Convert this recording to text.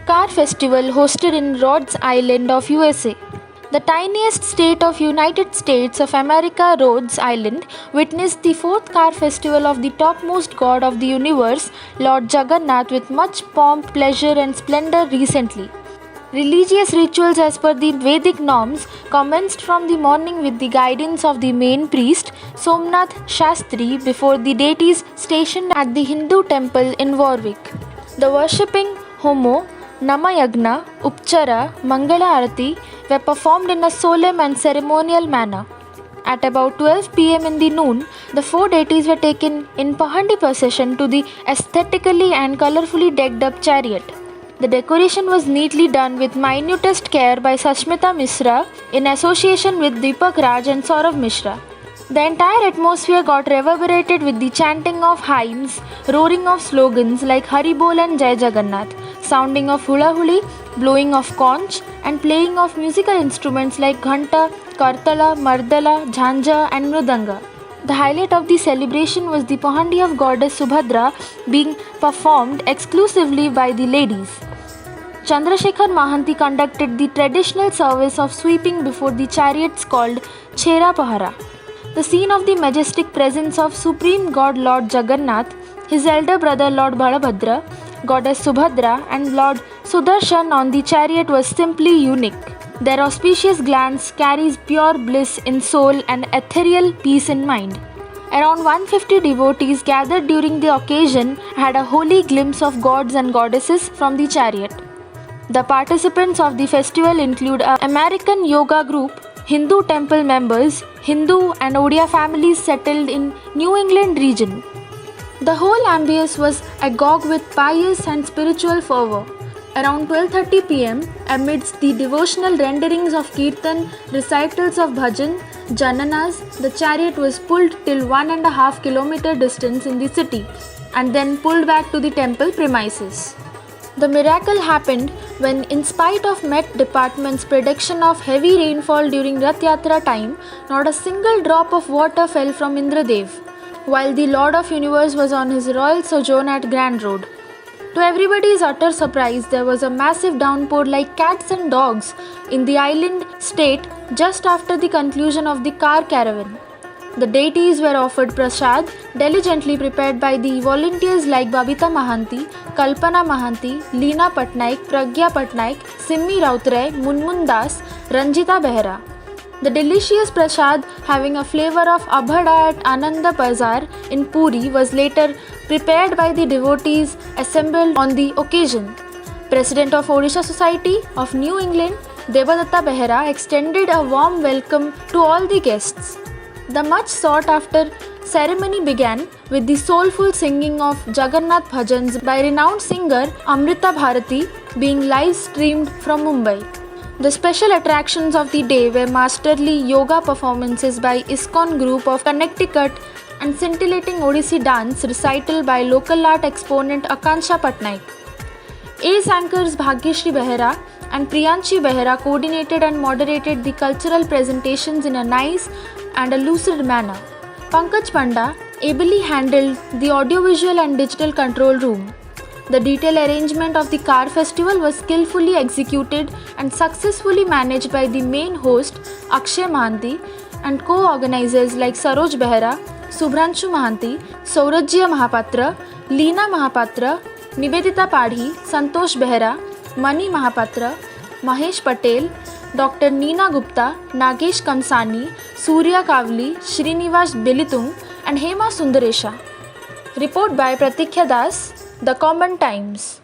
car festival hosted in Rhodes Island of USA. The tiniest state of United States of America, Rhodes Island, witnessed the fourth car festival of the topmost god of the universe, Lord Jagannath, with much pomp, pleasure, and splendor recently. Religious rituals as per the Vedic norms commenced from the morning with the guidance of the main priest, Somnath Shastri, before the deities stationed at the Hindu temple in Warwick. The worshipping Homo, Namayagna, Upchara, Mangala Arati were performed in a solemn and ceremonial manner. At about 12 pm in the noon, the four deities were taken in Pahandi procession to the aesthetically and colorfully decked up chariot. The decoration was neatly done with minutest care by Sashmita Mishra in association with Deepak Raj and Saurav Mishra. The entire atmosphere got reverberated with the chanting of hymns, roaring of slogans like Haribol and Jai Jagannath, sounding of hula huli, blowing of conch, and playing of musical instruments like ghanta, kartala, mardala, jhanja, and mridanga. The highlight of the celebration was the Pahandi of goddess Subhadra being performed exclusively by the ladies. Chandrasekhar Mahanti conducted the traditional service of sweeping before the chariots called Chera Pahara. The scene of the majestic presence of Supreme God Lord Jagannath, his elder brother Lord Balabhadra, goddess Subhadra, and Lord Sudarshan on the chariot was simply unique. Their auspicious glance carries pure bliss in soul and ethereal peace in mind. Around 150 devotees gathered during the occasion had a holy glimpse of gods and goddesses from the chariot. The participants of the festival include an American yoga group, Hindu temple members, Hindu and Odia families settled in New England region. The whole ambience was agog with pious and spiritual fervor. Around 12:30 pm, amidst the devotional renderings of Kirtan, recitals of bhajan, jananas, the chariot was pulled till 1.5 kilometer distance in the city and then pulled back to the temple premises. The miracle happened when, in spite of Met Department's prediction of heavy rainfall during Rath Yatra time, not a single drop of water fell from Indradev, while the Lord of Universe was on his royal sojourn at Grand Road. To everybody's utter surprise, there was a massive downpour like cats and dogs in the island state just after the conclusion of the car caravan. The deities were offered prasad, diligently prepared by the volunteers like Babita Mahanti, Kalpana Mahanti, Leena Patnaik, Pragya Patnaik, Simmi Rautray, Munmun Das, Ranjita Behra. The delicious prasad, having a flavor of abhada at Ananda Bazar in Puri, was later prepared by the devotees assembled on the occasion. President of Odisha Society of New England, Devadatta Behera, extended a warm welcome to all the guests. The much sought after ceremony began with the soulful singing of Jagannath bhajans by renowned singer Amrita Bharati being live streamed from Mumbai. The special attractions of the day were masterly yoga performances by ISKCON Group of Connecticut and scintillating Odissi dance recital by local art exponent Akansha Patnaik. Ace anchors Bhagyashree Behera and Priyanshi Behera coordinated and moderated the cultural presentations in a nice and a lucid manner. Pankaj Panda ably handled the audiovisual and digital control room. The detailed arrangement of the car festival was skillfully executed and successfully managed by the main host Akshay Mahanti and co-organizers like Saroj Behera, Subhranshu Mahanti, Saurajya Mahapatra, Leena Mahapatra, Nibedita Padhi, Santosh Behera, Mani Mahapatra, Mahesh Patel, Dr. Neena Gupta, Nagesh Kamsani, Surya Kavli, Srinivas Belitung and Hema Sundaresha. Report by Pratikya Das, The Common Times.